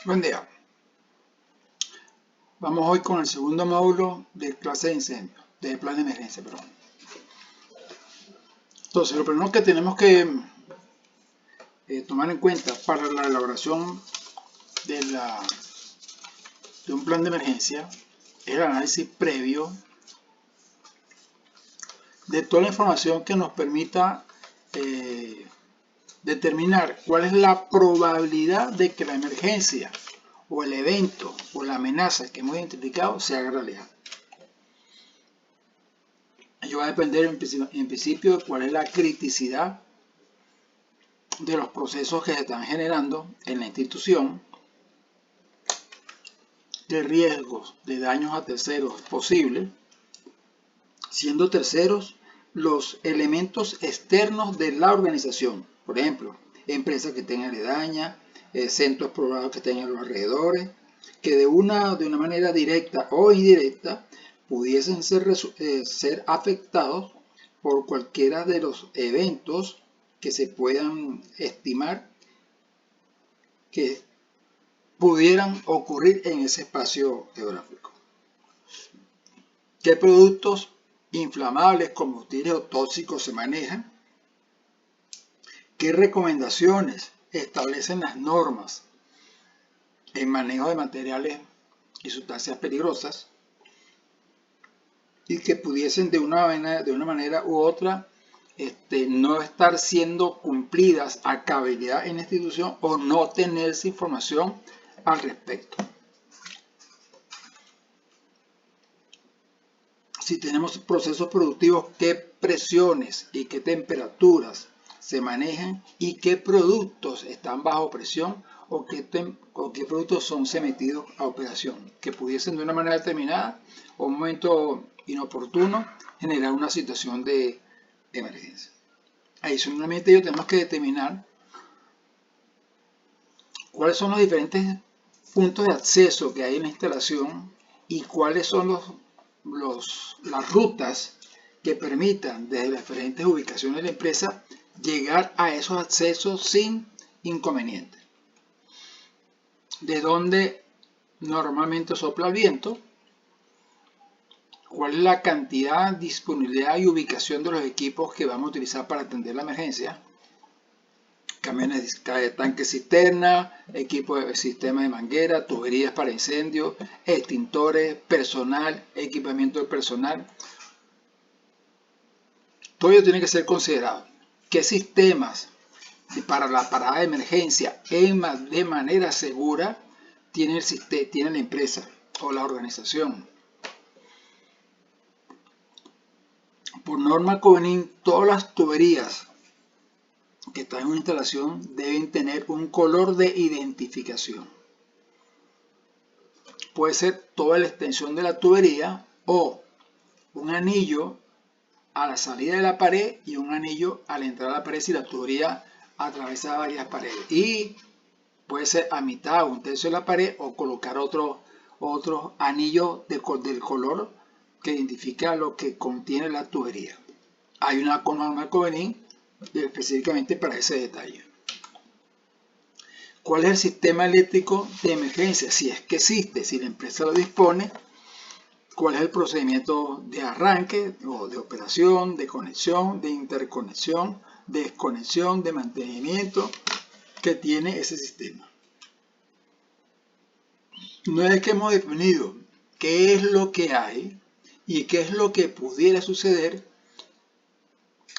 Buen día. Vamos hoy con el segundo módulo de clase de incendio, de plan de emergencia, perdón. Entonces, lo primero que tenemos que tomar en cuenta para la elaboración de un plan de emergencia es el análisis previo de toda la información que nos permita determinar cuál es la probabilidad de que la emergencia o el evento o la amenaza que hemos identificado se haga realidad. Ello va a depender en principio de cuál es la criticidad de los procesos que se están generando en la institución, de riesgos de daños a terceros posibles, siendo terceros los elementos externos de la organización, por ejemplo, empresas que tengan aledañas, centros poblados que estén en los alrededores, que de una manera directa o indirecta pudiesen ser afectados por cualquiera de los eventos que se puedan estimar que pudieran ocurrir en ese espacio geográfico. ¿Qué productos inflamables, combustibles o tóxicos se manejan? ¿Qué recomendaciones establecen las normas en manejo de materiales y sustancias peligrosas y que pudiesen de una manera u otra no estar siendo cumplidas a cabalidad en la institución o no tenerse información al respecto? Si tenemos procesos productivos, ¿qué presiones y qué temperaturas se manejan y qué productos están bajo presión o qué productos son sometidos a operación que pudiesen de una manera determinada o un momento inoportuno generar una situación de emergencia? Adicionalmente, tenemos que determinar cuáles son los diferentes puntos de acceso que hay en la instalación y cuáles son las rutas que permitan desde las diferentes ubicaciones de la empresa llegar a esos accesos sin inconveniente. De dónde normalmente sopla el viento, cuál es la cantidad, disponibilidad y ubicación de los equipos que vamos a utilizar para atender la emergencia, camiones de tanque cisterna, equipo de sistema de manguera, tuberías para incendios, extintores, personal, equipamiento del personal. Todo ello tiene que ser considerado. ¿Qué sistemas para la parada de emergencia de manera segura tiene la empresa o la organización? Por norma CONIN, todas las tuberías que están en una instalación deben tener un color de identificación. Puede ser toda la extensión de la tubería o un anillo a la salida de la pared y un anillo a la entrada de la pared si la tubería atraviesa varias paredes. Y puede ser a mitad o un tercio de la pared o colocar otro anillo del color que identifica lo que contiene la tubería. Hay una norma CONIN específicamente para ese detalle. ¿Cuál es el sistema eléctrico de emergencia? Si es que existe, si la empresa lo dispone. ¿Cuál es el procedimiento de arranque o de operación, de conexión, de interconexión, de desconexión, de mantenimiento que tiene ese sistema? Una vez que hemos definido qué es lo que hay y qué es lo que pudiera suceder,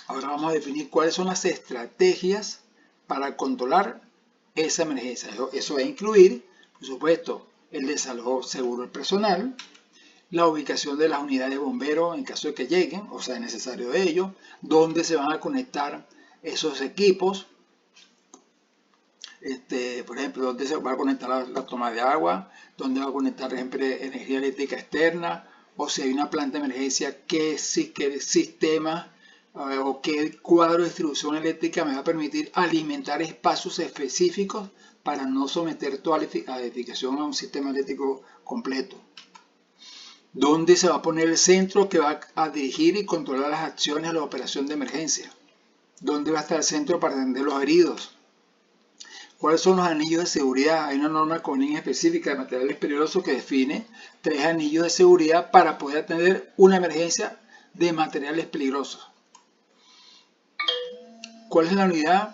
ahora vamos a definir cuáles son las estrategias para controlar esa emergencia. Eso va a incluir, por supuesto, el desalojo seguro del personal, la ubicación de las unidades de bomberos en caso de que lleguen, o sea, es necesario de ellos, dónde se van a conectar esos equipos, por ejemplo, dónde se va a conectar la toma de agua, dónde va a conectar, por ejemplo, energía eléctrica externa, o si hay una planta de emergencia, qué sistema o qué cuadro de distribución eléctrica me va a permitir alimentar espacios específicos para no someter toda la edificación a un sistema eléctrico completo. ¿Dónde se va a poner el centro que va a dirigir y controlar las acciones de la operación de emergencia? ¿Dónde va a estar el centro para atender los heridos? ¿Cuáles son los anillos de seguridad? Hay una norma CONIN específica de materiales peligrosos que define 3 anillos de seguridad para poder atender una emergencia de materiales peligrosos. ¿Cuál es la unidad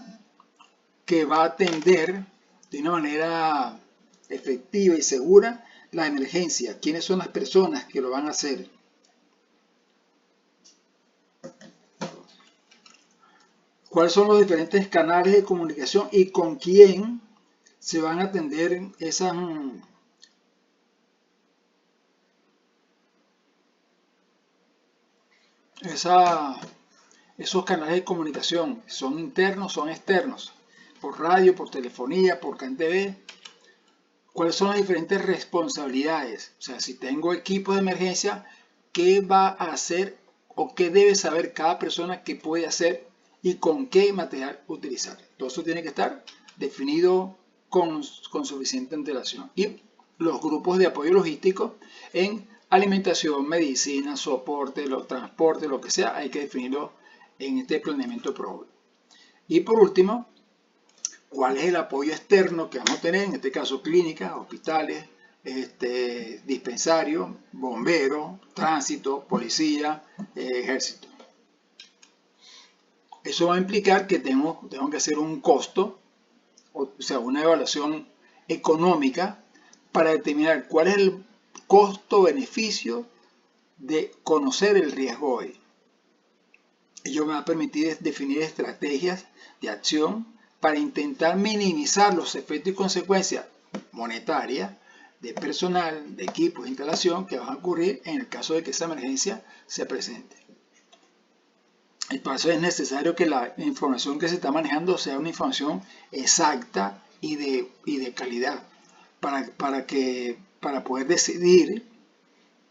que va a atender de una manera efectiva y segura la emergencia? ¿Quiénes son las personas que lo van a hacer? ¿Cuáles son los diferentes canales de comunicación y con quién se van a atender esos canales de comunicación? ¿Son internos, son externos? ¿Por radio, por telefonía, por CAN-TV? ¿Cuáles son las diferentes responsabilidades? O sea, si tengo equipos de emergencia, ¿qué va a hacer o qué debe saber cada persona que puede hacer y con qué material utilizar? Todo eso tiene que estar definido con suficiente antelación. Y los grupos de apoyo logístico en alimentación, medicina, soporte, transporte, lo que sea, hay que definirlo en este planeamiento PROVE. Y por último, ¿cuál es el apoyo externo que vamos a tener? En este caso, clínicas, hospitales, dispensarios, bomberos, tránsito, policía, ejército. Eso va a implicar que tengo que hacer un costo, o sea, una evaluación económica para determinar cuál es el costo-beneficio de conocer el riesgo hoy. Ello me va a permitir definir estrategias de acción para intentar minimizar los efectos y consecuencias monetarias de personal, de equipos de instalación que van a ocurrir en el caso de que esa emergencia se presente. Y para eso es necesario que la información que se está manejando sea una información exacta y de calidad para poder decidir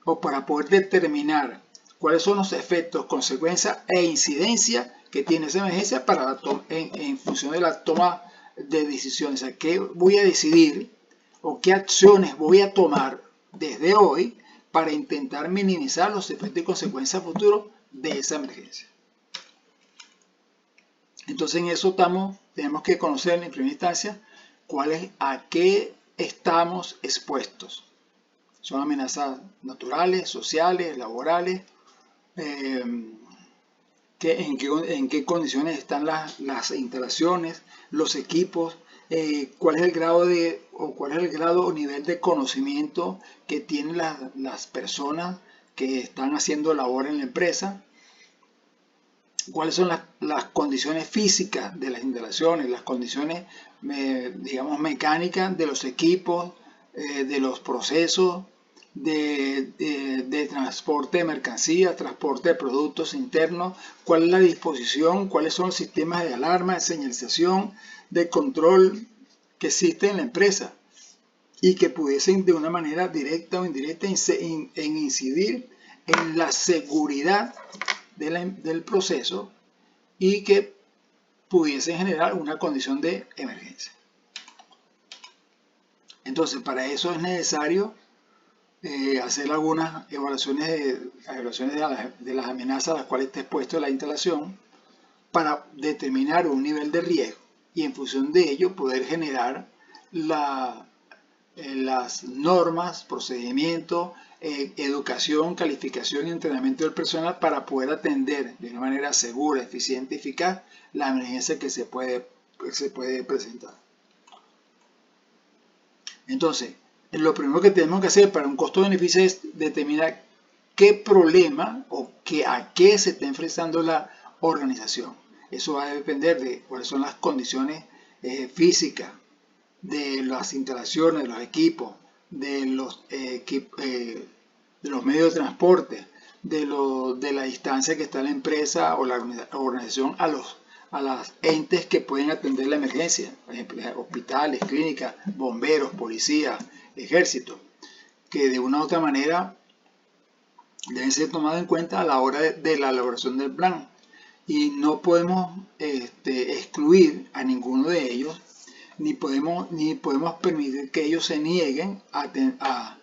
o para poder determinar cuáles son los efectos, consecuencias e incidencias que tiene esa emergencia en función de la toma de decisiones. O sea, qué voy a decidir o qué acciones voy a tomar desde hoy para intentar minimizar los efectos y consecuencias futuros de esa emergencia. Entonces en eso tenemos que conocer en primera instancia a qué estamos expuestos. Son amenazas naturales, sociales, laborales, en qué condiciones están las instalaciones, los equipos, cuál es el grado o nivel de conocimiento que tienen las personas que están haciendo labor en la empresa, cuáles son las condiciones físicas de las instalaciones, las condiciones, digamos, mecánicas de los equipos, de los procesos, de transporte de mercancías, transporte de productos internos, cuál es la disposición, cuáles son los sistemas de alarma, de señalización, de control que existen en la empresa y que pudiesen de una manera directa o indirecta en incidir en la seguridad del proceso y que pudiesen generar una condición de emergencia. Entonces, para eso es necesario hacer algunas evaluaciones de las amenazas a las cuales está expuesto la instalación para determinar un nivel de riesgo y en función de ello poder generar las normas, procedimientos, educación, calificación y entrenamiento del personal para poder atender de una manera segura, eficiente y eficaz la emergencia que se puede presentar. Entonces, lo primero que tenemos que hacer para un costo-beneficio es determinar qué problema o a qué se está enfrentando la organización. Eso va a depender de cuáles son las condiciones físicas de las instalaciones, de los equipos, de los medios de transporte, de la distancia que está la empresa o la organización a las entes que pueden atender la emergencia, por ejemplo, hospitales, clínicas, bomberos, policía, ejército, que de una u otra manera deben ser tomados en cuenta a la hora de la elaboración del plan. Y no podemos excluir a ninguno de ellos, ni podemos permitir que ellos se nieguen a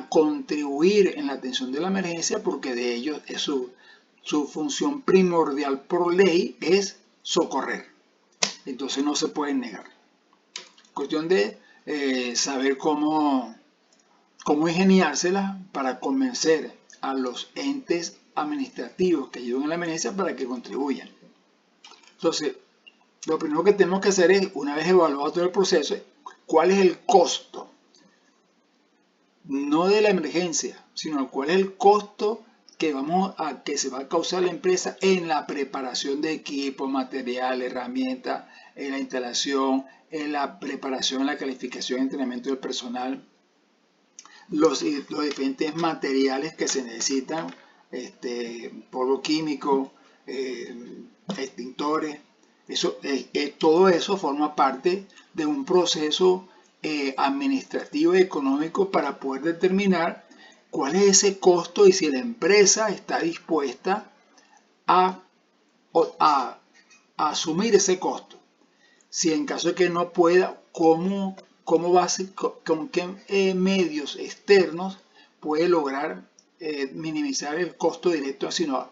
contribuir en la atención de la emergencia, porque de ellos es su función primordial por ley es socorrer. Entonces no se pueden negar. Cuestión de saber cómo ingeniársela para convencer a los entes administrativos que ayudan a la emergencia para que contribuyan. Entonces, lo primero que tenemos que hacer es, una vez evaluado todo el proceso, cuál es el costo, no de la emergencia, sino cuál es el costo que se va a causar la empresa en la preparación de equipo, material, herramientas, en la instalación, en la preparación, la calificación y entrenamiento del personal, los diferentes materiales que se necesitan, polvo químico, extintores. Todo eso forma parte de un proceso administrativo y económico para poder determinar cuál es ese costo y si la empresa está dispuesta a asumir ese costo. Si en caso de que no pueda, con qué medios externos puede lograr minimizar el costo directo, sino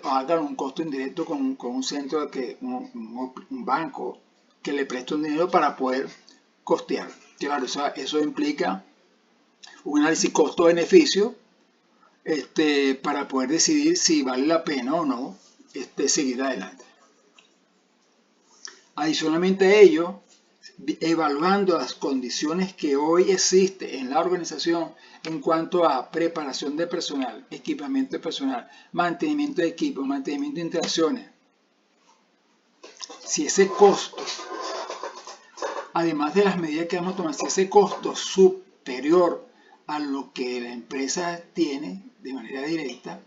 hagan un costo indirecto con un centro, un banco que le preste un dinero para poder costear. Claro, eso implica un análisis costo-beneficio para poder decidir si vale la pena o no seguir adelante. Adicionalmente a ello, evaluando las condiciones que hoy existen en la organización en cuanto a preparación de personal, equipamiento de personal, mantenimiento de equipo, mantenimiento de interacciones. Si ese costo, además de las medidas que vamos a tomar, si ese costo superior a lo que la empresa tiene de manera directa,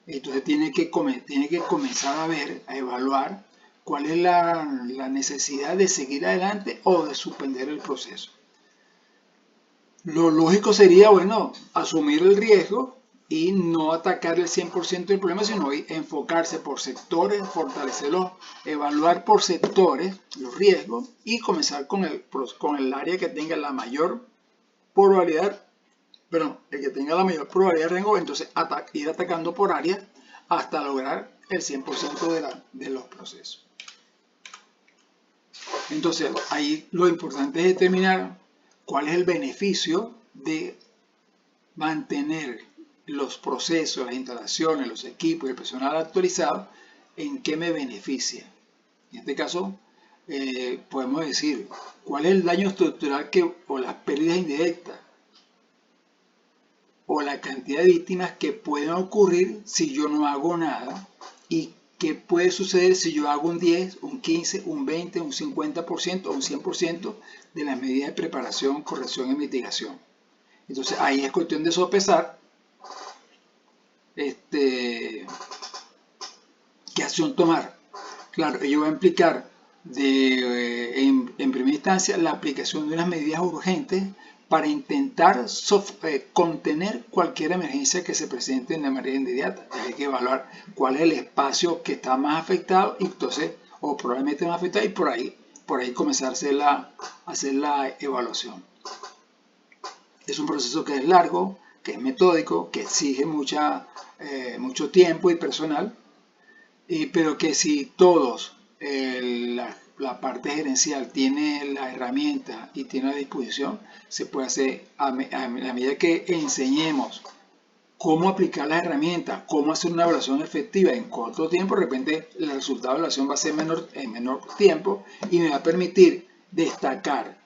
entonces tiene que comenzar a evaluar cuál es la necesidad de seguir adelante o de suspender el proceso. Lo lógico sería, bueno, asumir el riesgo y no atacar el 100% del problema, sino enfocarse por sectores, fortalecerlos, evaluar por sectores los riesgos y comenzar con el área que tenga la mayor probabilidad, el que tenga la mayor probabilidad de riesgo, entonces ir atacando por área hasta lograr el 100% de los procesos. Entonces, ahí lo importante es determinar cuál es el beneficio de mantener los procesos, las instalaciones, los equipos y el personal actualizado, en qué me beneficia. En este caso, podemos decir cuál es el daño estructural o las pérdidas indirectas o la cantidad de víctimas que pueden ocurrir si yo no hago nada y qué puede suceder si yo hago un 10, un 15, un 20, un 50% o un 100% de las medidas de preparación, corrección y mitigación. Entonces ahí es cuestión de sopesar qué acción tomar. Claro, ello va a implicar en primera instancia la aplicación de unas medidas urgentes para intentar contener cualquier emergencia que se presente en la manera inmediata. Hay que evaluar cuál es el espacio que está más afectado y entonces, o probablemente más afectado, y por ahí comenzar a hacer la evaluación. Es un proceso que es largo, que es metódico, que exige mucho tiempo y personal, pero que si todos, la parte gerencial tiene la herramienta y tiene la disposición, se puede hacer a medida que enseñemos cómo aplicar las herramientas, cómo hacer una evaluación efectiva en corto tiempo. De repente el resultado de la evaluación va a ser en menor tiempo y me va a permitir destacar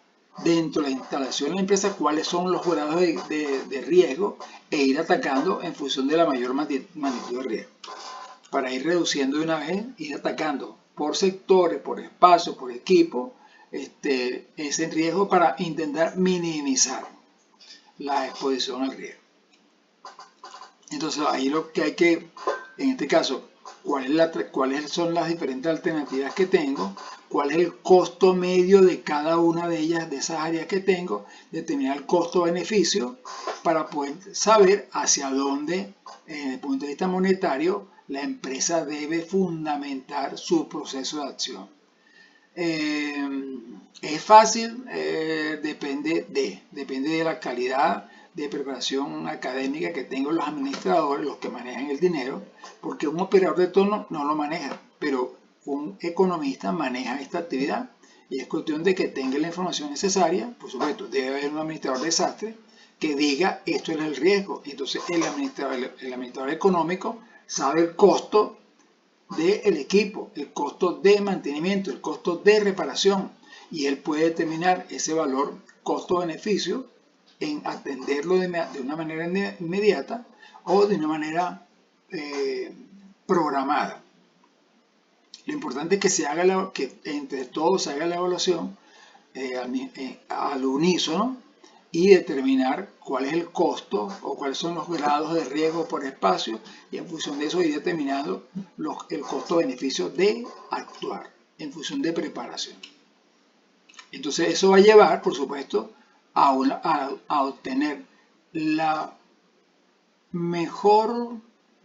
dentro de la instalación de la empresa cuáles son los grados de riesgo e ir atacando en función de la mayor magnitud de riesgo, para ir reduciendo de una vez, ir atacando por sectores, por espacio, por equipo, ese riesgo para intentar minimizar la exposición al riesgo. Entonces ahí lo que hay que, en este caso, cuáles son las diferentes alternativas que tengo, cuál es el costo medio de cada una de ellas, de esas áreas que tengo, determinar el costo-beneficio para poder saber hacia dónde, desde el punto de vista monetario, la empresa debe fundamentar su proceso de acción. Es fácil, depende de la calidad de preparación académica que tengan los administradores, los que manejan el dinero, porque un operador de turno no lo maneja, pero un economista maneja esta actividad Y es cuestión de que tenga la información necesaria. Por supuesto, debe haber un administrador de desastre que diga esto es el riesgo. Entonces el administrador económico sabe el costo del equipo, el costo de mantenimiento, el costo de reparación, y él puede determinar ese valor costo-beneficio en atenderlo de una manera inmediata o de una manera programada. Lo importante es que se haga que entre todos se haga la evaluación al unísono y determinar cuál es el costo o cuáles son los grados de riesgo por espacio, y en función de eso ir determinando el costo-beneficio de actuar en función de preparación. Entonces eso va a llevar, por supuesto, a obtener la mejor,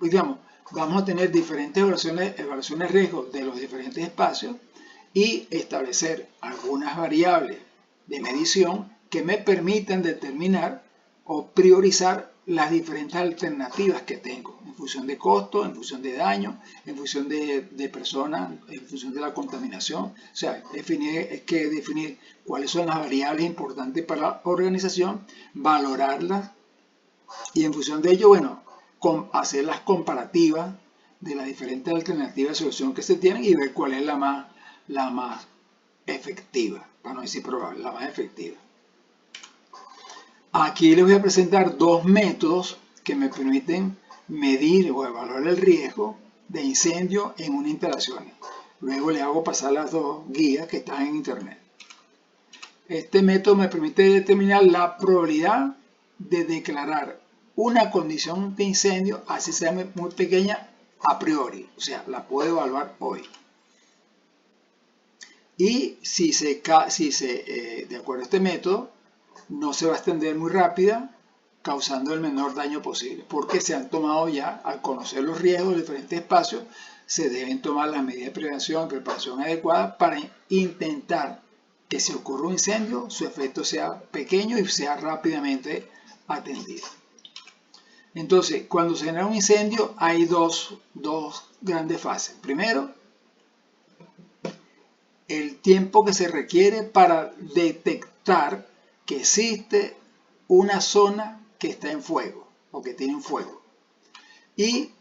digamos, vamos a tener diferentes evaluaciones de riesgo de los diferentes espacios y establecer algunas variables de medición que me permitan determinar o priorizar las diferentes alternativas que tengo en función de costo, en función de daño, en función de personas, en función de la contaminación. O sea, hay que definir cuáles son las variables importantes para la organización, valorarlas y en función de ello, bueno, hacer las comparativas de las diferentes alternativas de solución que se tienen y ver cuál es la más efectiva, para no decir probable, la más efectiva. Aquí les voy a presentar dos métodos que me permiten medir o evaluar el riesgo de incendio en una instalación. Luego les hago pasar las dos guías que están en internet. Este método me permite determinar la probabilidad de declarar una condición de incendio, así sea muy pequeña, a priori. O sea, la puedo evaluar hoy. Y de acuerdo a este método, no se va a extender muy rápida, causando el menor daño posible, porque se han tomado ya, al conocer los riesgos de diferentes espacios, se deben tomar las medidas de prevención y preparación adecuadas para intentar que si ocurre un incendio, su efecto sea pequeño y sea rápidamente atendido. Entonces, cuando se genera un incendio, hay dos grandes fases. Primero, el tiempo que se requiere para detectar que existe una zona que está en fuego o que tiene un fuego. Y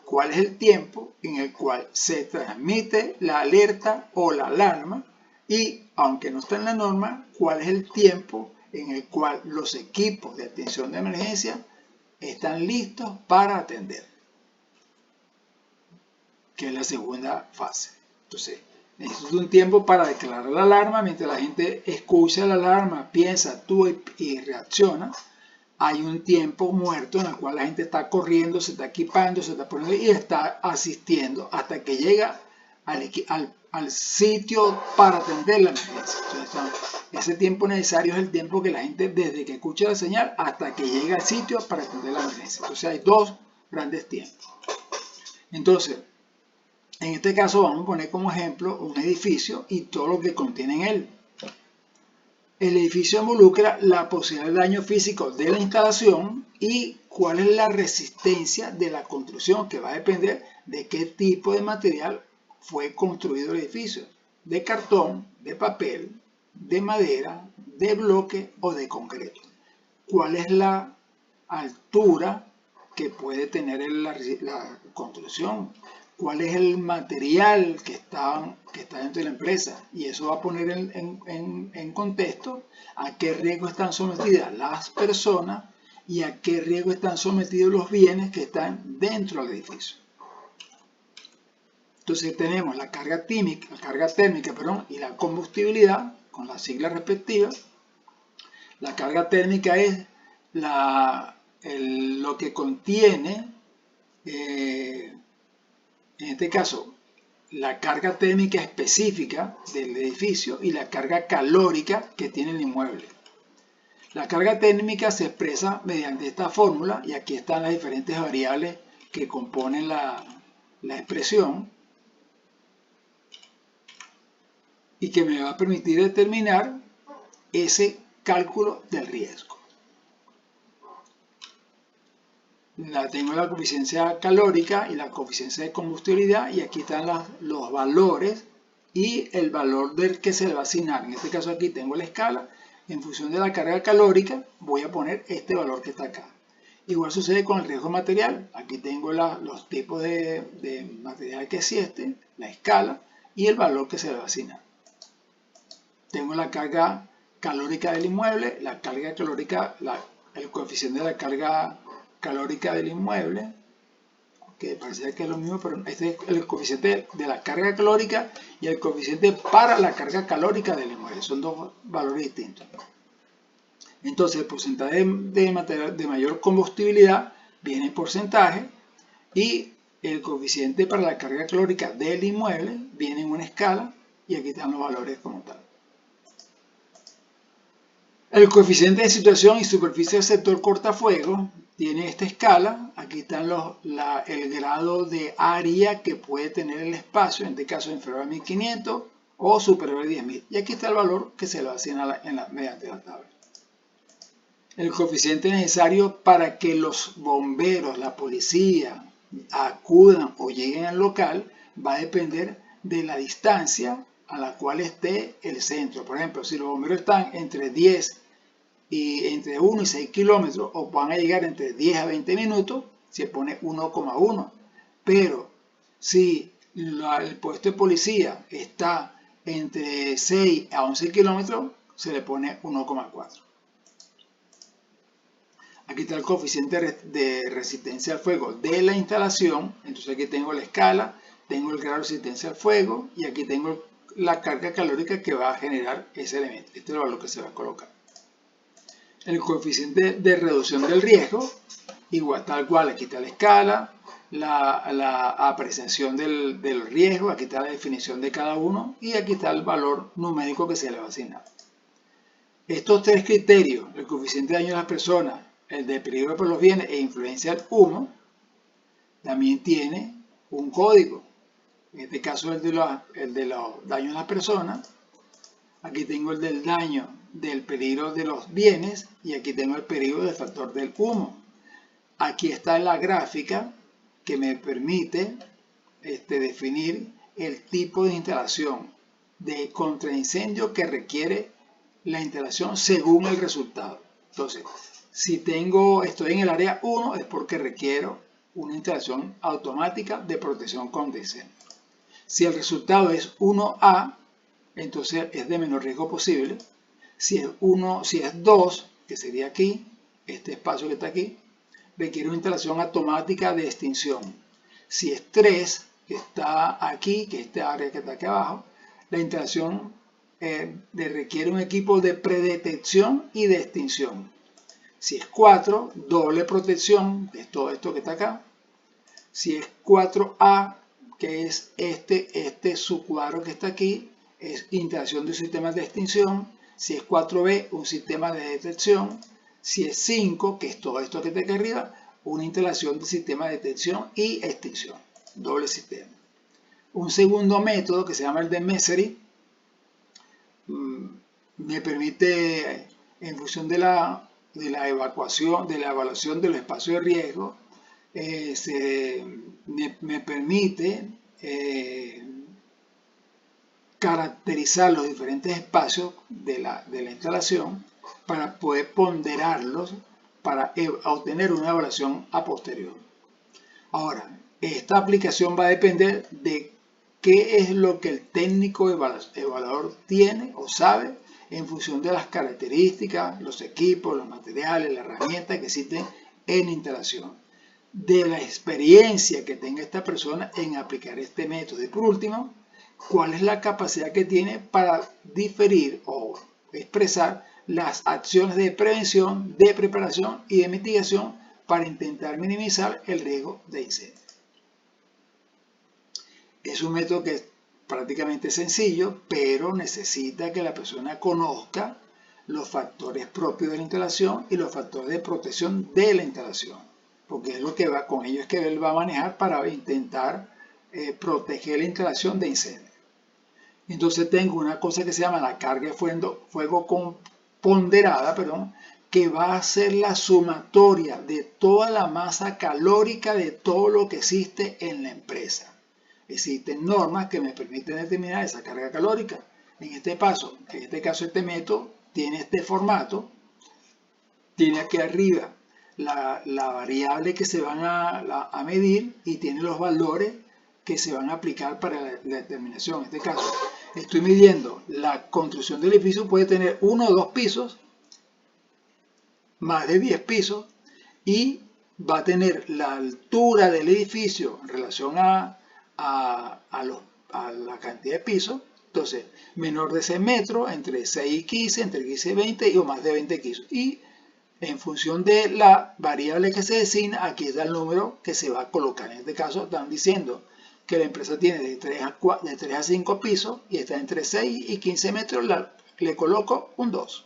cuál es el tiempo en el cual se transmite la alerta o la alarma, y aunque no está en la norma, cuál es el tiempo en el cual los equipos de atención de emergencia están listos para atender, que es la segunda fase. Entonces, necesito un tiempo para declarar la alarma. Mientras la gente escucha la alarma, piensa, actúa y reacciona, hay un tiempo muerto en el cual la gente está corriendo, se está equipando, se está poniendo y está asistiendo hasta que llega al sitio para atender la emergencia. Entonces, ese tiempo necesario es el tiempo que la gente, desde que escucha la señal hasta que llega al sitio para atender la emergencia. Entonces hay dos grandes tiempos. Entonces, en este caso vamos a poner como ejemplo un edificio y todo lo que contiene en él. El edificio involucra la posibilidad de daño físico de la instalación y cuál es la resistencia de la construcción, que va a depender de qué tipo de material fue construido el edificio. De cartón, de papel, de madera, de bloque o de concreto. ¿Cuál es la altura que puede tener la construcción? ¿Cuál es el material que está dentro de la empresa? Y eso va a poner en contexto a qué riesgo están sometidas las personas y a qué riesgo están sometidos los bienes que están dentro del edificio. Entonces tenemos la carga térmica y la combustibilidad con las siglas respectivas. La carga térmica es lo que contiene, en este caso, la carga térmica específica del edificio y la carga calórica que tiene el inmueble. La carga térmica se expresa mediante esta fórmula, y aquí están las diferentes variables que componen la expresión, y que me va a permitir determinar ese cálculo del riesgo. Tengo la coeficiencia calórica y la coeficiencia de combustibilidad, y aquí están los valores y el valor del que se le va a asignar. En este caso aquí tengo la escala, en función de la carga calórica voy a poner este valor que está acá. Igual sucede con el riesgo material. Aquí tengo los tipos de material que existen, la escala y el valor que se le va a asignar. Tengo la carga calórica del inmueble, la carga calórica, el coeficiente de la carga calórica del inmueble, que parece que es lo mismo, pero este es el coeficiente de la carga calórica y el coeficiente para la carga calórica del inmueble. Son dos valores distintos. Entonces el porcentaje de mayor combustibilidad viene en porcentaje y el coeficiente para la carga calórica del inmueble viene en una escala y aquí están los valores como tal. El coeficiente de situación y superficie del sector cortafuegos tiene esta escala. Aquí están el grado de área que puede tener el espacio, en este caso inferior a 1500 o superior a 10.000. Y aquí está el valor que se le va a asignar mediante la tabla. El coeficiente necesario para que los bomberos, la policía, acudan o lleguen al local va a depender de la distancia a la cual esté el centro. Por ejemplo, si los bomberos están entre 1 y 6 kilómetros o van a llegar entre 10 a 20 minutos, se pone 1,1. Pero si el puesto de policía está entre 6 a 11 kilómetros, se le pone 1,4. Aquí está el coeficiente de resistencia al fuego de la instalación. Entonces aquí tengo la escala, tengo el grado de resistencia al fuego y aquí tengo la carga calórica que va a generar ese elemento. Este es el valor que se va a colocar. El coeficiente de reducción del riesgo, igual, tal cual, aquí está la escala, la apreciación del riesgo, aquí está la definición de cada uno y aquí está el valor numérico que se le va a asignar. Estos tres criterios, el coeficiente de daño a las personas, el de peligro por los bienes e influencia del humo, también tiene un código. En este caso el de los daños a las personas. Aquí tengo el del daño del peligro de los bienes y aquí tengo el peligro del factor del humo. Aquí está la gráfica que me permite definir el tipo de instalación de contraincendio que requiere la instalación según el resultado. Entonces, si estoy en el área 1 es porque requiero una instalación automática de protección contra incendio. Si el resultado es 1A, entonces es de menor riesgo posible. Si es 2, que sería aquí, este espacio que está aquí, requiere una instalación automática de extinción. Si es 3, que está aquí, que es este área que está aquí abajo, la instalación requiere un equipo de predetección y de extinción. Si es 4, doble protección, que es todo esto que está acá. Si es 4A, que es este subcuadro que está aquí, es instalación de un sistema de extinción. Si es 4B, un sistema de detección. Si es 5, que es todo esto que está aquí arriba, una instalación de sistema de detección y extinción. Doble sistema. Un segundo método que se llama el de Mesery me permite, en función de la evaluación de los espacios de riesgo, me permite caracterizar los diferentes espacios de la instalación para poder ponderarlos para obtener una evaluación a posterior. Ahora, esta aplicación va a depender de qué es lo que el técnico evaluador tiene o sabe en función de las características, los equipos, los materiales, las herramientas que existen en la instalación, de la experiencia que tenga esta persona en aplicar este método y por último, cuál es la capacidad que tiene para diferir o expresar las acciones de prevención, de preparación y de mitigación para intentar minimizar el riesgo de incendio. Es un método que es prácticamente sencillo, pero necesita que la persona conozca los factores propios de la instalación y los factores de protección de la instalación, porque es lo que con ellos que él va a manejar para intentar proteger la instalación de incendio. Entonces tengo una cosa que se llama la carga de fuego ponderada, que va a ser la sumatoria de toda la masa calórica de todo lo que existe en la empresa. Existen normas que me permiten determinar esa carga calórica. En este caso, este método tiene este formato, tiene aquí arriba la variable que se van a medir y tiene los valores que se van a aplicar para la determinación. En este caso, estoy midiendo la construcción del edificio, puede tener 1 o 2 pisos, más de 10 pisos, y va a tener la altura del edificio en relación a la cantidad de pisos. Entonces, menor de 6 metros, entre 6 y 15, entre 15 y 20 o más de 20 pisos. Y en función de la variable que se designa, aquí está el número que se va a colocar. En este caso, están diciendo que la empresa tiene de 3 a 5 pisos y está entre 6 y 15 metros, le coloco un 2.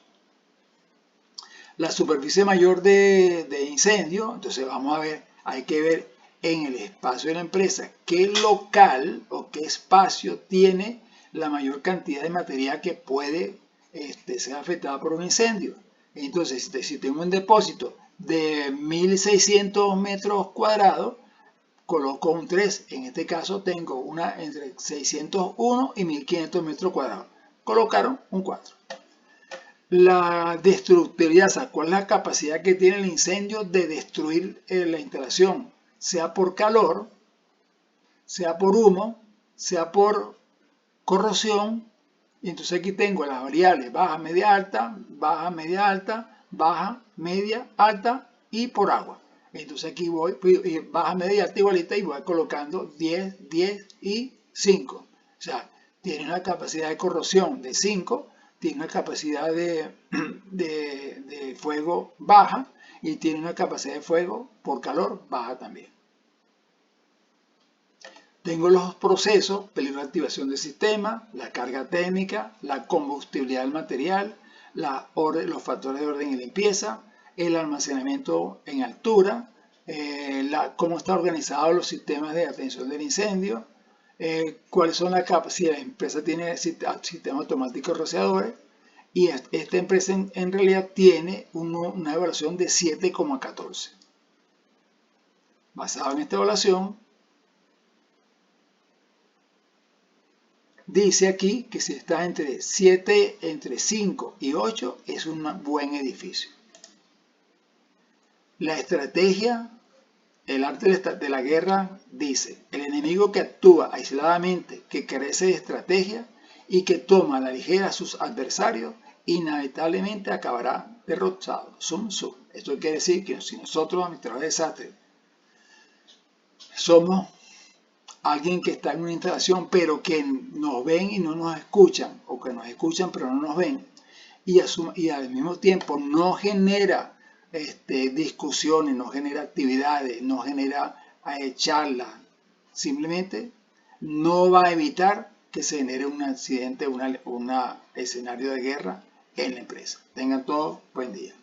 La superficie mayor de incendio, entonces vamos a ver, hay que ver en el espacio de la empresa qué local o qué espacio tiene la mayor cantidad de material que puede ser afectada por un incendio. Entonces, si tengo un depósito de 1600 metros cuadrados, coloco un 3. En este caso tengo una entre 601 y 1500 metros cuadrados. Colocaron un 4. La destructividad, o sea, ¿cuál es la capacidad que tiene el incendio de destruir la instalación? Sea por calor, sea por humo, sea por corrosión. Y entonces aquí tengo las variables baja, media, alta, baja, media, alta, baja, media, alta y por agua. Entonces aquí voy, baja, media, alta igualita y voy colocando 10, 10 y 5. O sea, tiene una capacidad de corrosión de 5, tiene una capacidad de fuego baja y tiene una capacidad de fuego por calor baja también. Tengo los procesos, peligro de activación del sistema, la carga térmica, la combustibilidad del material, los factores de orden y limpieza, el almacenamiento en altura, cómo están organizados los sistemas de atención del incendio, cuáles son las capacidades. Si la empresa tiene sistemas automáticos rociadores, y esta empresa en realidad tiene una evaluación de 7,14. Basado en esta evaluación, dice aquí que si está entre 5 y 8 es un buen edificio. La estrategia, el arte de la guerra dice, el enemigo que actúa aisladamente, que carece de estrategia y que toma a la ligera a sus adversarios, inevitablemente acabará derrotado. Sun Tzu. Esto quiere decir que si nosotros, administradores de desastre, somos alguien que está en una instalación pero que nos ven y no nos escuchan, o que nos escuchan pero no nos ven, y al mismo tiempo no genera discusiones, no genera actividades, no genera charlas, simplemente no va a evitar que se genere un accidente, un escenario de guerra en la empresa. Tengan todos buen día.